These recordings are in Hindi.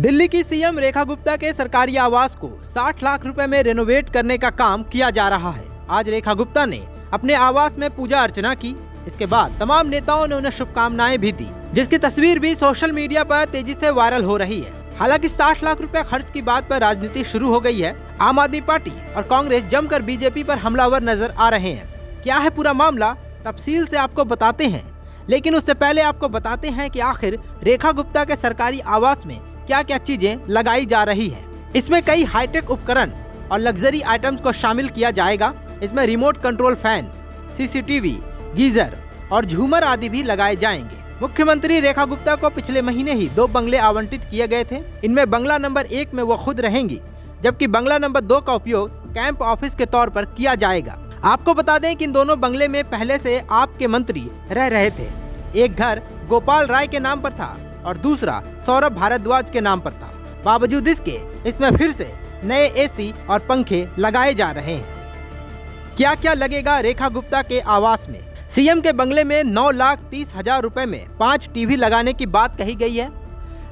दिल्ली की सीएम रेखा गुप्ता के सरकारी आवास को 60 लाख रुपए में रेनोवेट करने का काम किया जा रहा है। आज रेखा गुप्ता ने अपने आवास में पूजा अर्चना की। इसके बाद तमाम नेताओं ने उन्हें शुभकामनाएं भी दी, जिसकी तस्वीर भी सोशल मीडिया पर तेजी से वायरल हो रही है। हालांकि 60 लाख रुपए खर्च की बात पर राजनीति शुरू हो गई है। आम आदमी पार्टी और कांग्रेस जमकर बीजेपी पर हमलावर नजर आ रहे हैं। क्या है पूरा मामला, तफसील से आपको बताते हैं, लेकिन उससे पहले आपको बताते हैं कि आखिर रेखा गुप्ता के सरकारी आवास में क्या क्या चीजें लगाई जा रही है। इसमें कई हाईटेक उपकरण और लग्जरी आइटम्स को शामिल किया जाएगा। इसमें remote control fan, CCTV, geyser और झूमर आदि भी लगाए जाएंगे। मुख्यमंत्री रेखा गुप्ता को पिछले महीने ही 2 बंगले आवंटित किए गए थे। इनमें बंगला नंबर 1 में वो खुद रहेंगी, जबकि बंगला नंबर 2 का उपयोग कैंप ऑफिस के तौर पर किया जाएगा। आपको बता दें कि इन दोनों बंगले में पहले से आपके मंत्री रह रहे थे। एक घर गोपाल राय के नाम पर था और दूसरा सौरभ भारद्वाज के नाम पर था। बावजूद इसके इसमें फिर से नए एसी और पंखे लगाए जा रहे हैं। क्या क्या लगेगा रेखा गुप्ता के आवास में? सीएम के बंगले में 9,30,000 रुपए में 5 टीवी लगाने की बात कही गई है,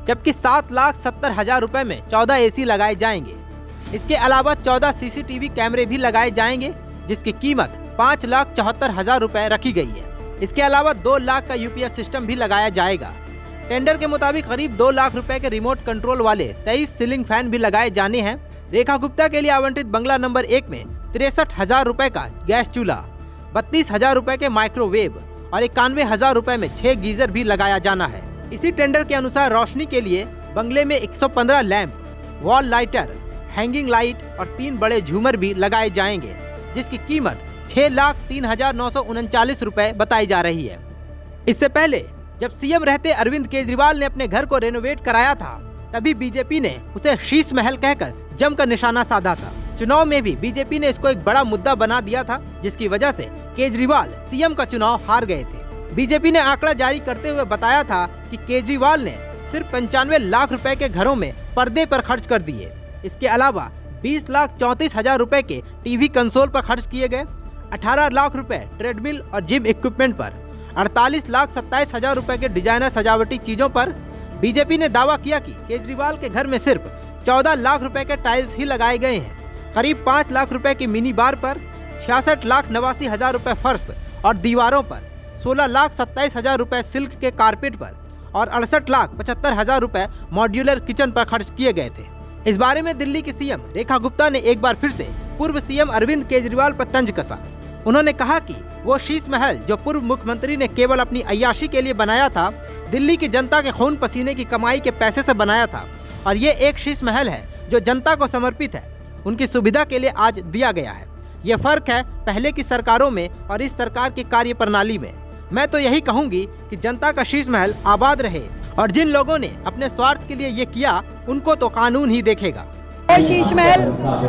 जबकि 7,70,000 रुपए में 14 एसी लगाए जाएंगे। इसके अलावा 14 सीसीटीवी कैमरे भी लगाए जाएंगे, जिसकी कीमत 5,74,000 रुपए रखी गई है। इसके अलावा 2 लाख का यूपीएस सिस्टम भी लगाया जाएगा। टेंडर के मुताबिक करीब 2 लाख रुपए के रिमोट कंट्रोल वाले 23 सीलिंग फैन भी लगाए जाने हैं। रेखा गुप्ता के लिए आवंटित बंगला नंबर 1 में 63,000 रुपए का गैस चूल्हा, 32,000 रुपए के माइक्रोवेव और 91,000 रुपए में 6 गीजर भी लगाया जाना है। इसी टेंडर के अनुसार रोशनी के लिए बंगले में 115 lamp, wall lighter, hanging light और 3 बड़े झूमर भी लगाए जाएंगे, जिसकी कीमत 6,03,939 रुपए बताई जा रही है। इससे पहले जब सीएम रहते अरविंद केजरीवाल ने अपने घर को रेनोवेट कराया था, तभी बीजेपी ने उसे शीश महल कहकर जमकर निशाना साधा था। चुनाव में भी बीजेपी ने इसको एक बड़ा मुद्दा बना दिया था, जिसकी वजह से केजरीवाल सीएम का चुनाव हार गए थे। बीजेपी ने आंकड़ा जारी करते हुए बताया था कि केजरीवाल ने सिर्फ 95 लाख रुपए के घरों में पर्दे पर खर्च कर दिए। इसके अलावा 20,34,000 रुपए के टीवी कंसोल पर खर्च किए गए, 18 लाख रुपए ट्रेडमिल और जिम इक्विपमेंट पर, 48,27,000 रुपए के डिजाइनर सजावटी चीजों पर। बीजेपी ने दावा किया कि केजरीवाल के घर में सिर्फ 14 लाख रुपए के टाइल्स ही लगाए गए हैं। करीब 5 लाख रुपए की मिनी बार पर, 66,89,000 रुपए फर्श और दीवारों पर, 16,27,000 रुपए सिल्क के कारपेट पर और 68,75,000 रुपए मॉड्यूलर किचन पर खर्च किए गए थे। इस बारे में दिल्ली की सीएम रेखा गुप्ता ने एक बार फिर से पूर्व सीएम अरविंद केजरीवाल पर तंज कसा। उन्होंने कहा कि वो शीश महल जो पूर्व मुख्यमंत्री ने केवल अपनी अय्याशी के लिए बनाया था, दिल्ली की जनता के खून पसीने की कमाई के पैसे से बनाया था, और ये एक शीश महल है जो जनता को समर्पित है, उनकी सुविधा के लिए आज दिया गया है। ये फर्क है पहले की सरकारों में और इस सरकार की कार्य प्रणाली में। मैं तो यही कहूँगी कि जनता का शीश महल आबाद रहे, और जिन लोगों ने अपने स्वार्थ के लिए ये किया, उनको तो कानून ही देखेगा। शीश महल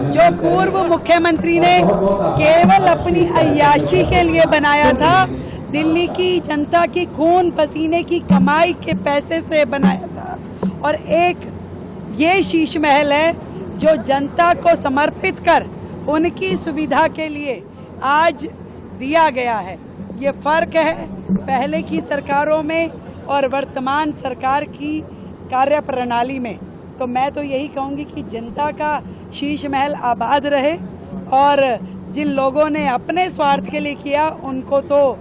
जो पूर्व मुख्यमंत्री ने केवल अपनी अय्याशी के लिए बनाया था, दिल्ली की जनता की खून पसीने की कमाई के पैसे से बनाया था, और एक ये शीश महल है जो जनता को समर्पित कर उनकी सुविधा के लिए आज दिया गया है। ये फर्क है पहले की सरकारों में और वर्तमान सरकार की कार्य प्रणाली में। तो मैं तो यही कहूँगी कि जनता का शीश महल आबाद रहे, और जिन लोगों ने अपने स्वार्थ के लिए किया, उनको तो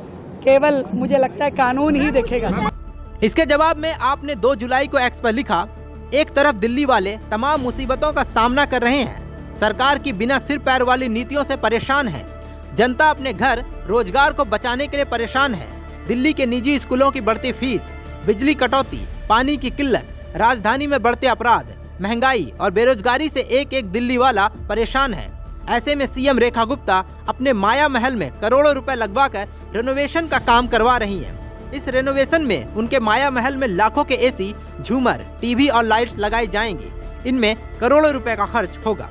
केवल मुझे लगता है कानून ही देखेगा। इसके जवाब में आपने 2 जुलाई को एक्स पर लिखा, एक तरफ दिल्ली वाले तमाम मुसीबतों का सामना कर रहे हैं, सरकार की बिना सिर पैर वाली नीतियों से परेशान है, जनता अपने घर रोजगार को बचाने के लिए परेशान है, दिल्ली के निजी स्कूलों की बढ़ती फीस, बिजली कटौती, पानी की किल्लत, राजधानी में बढ़ते अपराध, महंगाई और बेरोजगारी से एक एक दिल्ली वाला परेशान है। ऐसे में सीएम रेखा गुप्ता अपने माया महल में करोड़ों रुपए लगवाकर रेनोवेशन का काम करवा रही हैं। इस रेनोवेशन में उनके माया महल में लाखों के एसी, झूमर, टीवी और लाइट्स लगाए जाएंगे। इनमें करोड़ों रुपए का खर्च होगा।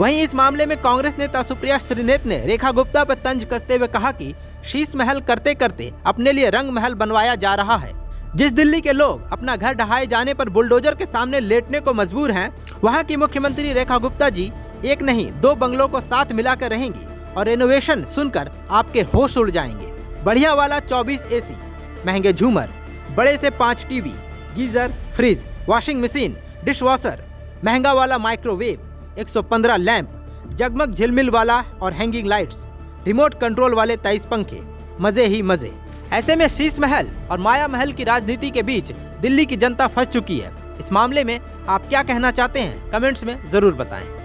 वहीं इस मामले में कांग्रेस नेता सुप्रिया श्रीनेत ने रेखा गुप्ता पर तंज कसते हुए कहा कि शीश महल करते करते अपने लिए रंग महल बनवाया जा रहा है। जिस दिल्ली के लोग अपना घर ढहाए जाने पर बुलडोजर के सामने लेटने को मजबूर हैं, वहां की मुख्यमंत्री रेखा गुप्ता जी एक नहीं 2 बंगलों को साथ मिलाकर रहेंगी, और रेनोवेशन सुनकर आपके होश उड़ जाएंगे। बढ़िया वाला 24 एसी, महंगे झूमर, बड़े से 5 TV, geyser, fridge, washing machine, dish washer, महंगा वाला माइक्रोवेव, 115 लैंप, जगमग झिलमिल वाला और हैंगिंग लाइट्स, रिमोट कंट्रोल वाले 23 पंखे, मजे ही मजे। ऐसे में शीश महल और माया महल की राजनीति के बीच दिल्ली की जनता फंस चुकी है। इस मामले में आप क्या कहना चाहते हैं, कमेंट्स में जरूर बताएं।